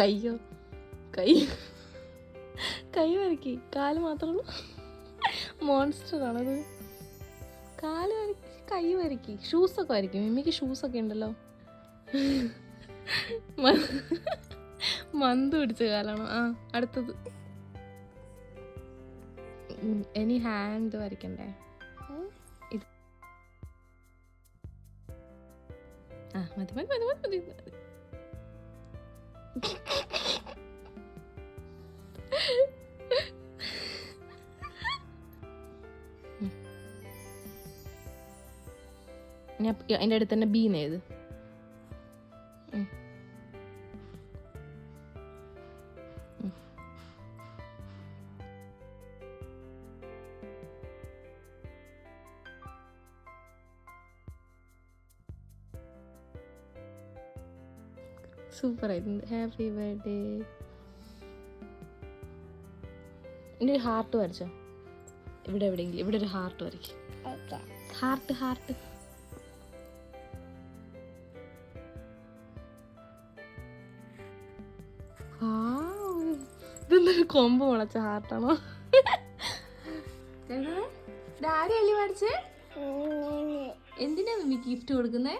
കയ്യോ? കൈ കൈ വരയ്ക്ക്. കാല് മാത്രമേ ഉള്ളൂ. മോൺസ്റ്റർ ആണത്. കാല് വരയ്ക്ക്, കൈ വരയ്ക്ക്. ഷൂസൊക്കെ വരയ്ക്കും. മിമ്മിക്ക് ഷൂസൊക്കെ ഉണ്ടല്ലോ. മന്ത് പിടിച്ച കാലാണോ? ആ, അടുത്തത്. ഇനി ഹാൻഡ് വരയ്ക്കണ്ടേ? ഇത് ആ മതി മതി മതി മതി മതി. അതിൻ്റെ അടുത്ത് തന്നെ ബീന്ന് ഏത്? സൂപ്പർ ആയിട്ടുണ്ട്. Happy birthday. എൻ്റെ ഒരു ഹാർട്ട് വരച്ചോ. ഇവിടെ എവിടെയെങ്കിലും ഇവിടെ ഒരു ഹാർട്ട് വരയ്ക്കും. Heart heart. ഇതെന്തൊരു കൊമ്പ് മുളച്ച ഹാർട്ടാണോ? ഡാഡി അല്ലേ പഠിച്ചേ? എന്തിനാ മമ്മിക്ക് ഗിഫ്റ്റ് കൊടുക്കുന്നേ?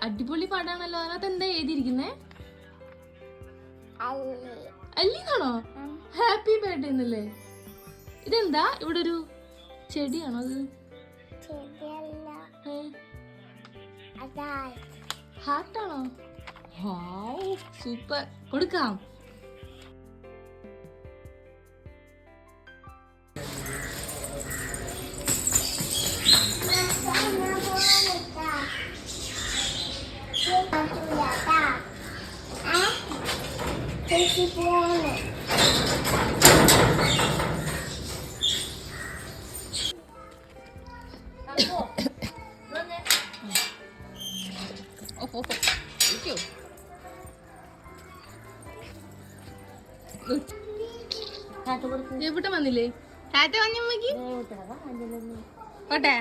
അടിപൊളി പാടാണല്ലോ. അതിനകത്ത് എന്താ എഴുതിയിരിക്കുന്നേ? അല്ലിന്നാണോ? ഹാപ്പി ബർത്ത്ഡേ എന്നല്ലേ? ഇതെന്താ ഇവിടെ ഒരു ചെടിയാണോ? അത് ഹാർട്ടാണോ? സൂപ്പർ. കൊടുക്കാം. എവിടെ വന്നില്ലേ? ടാറ്റ വന്നമ്മക്ക്. ഓട്ടെ.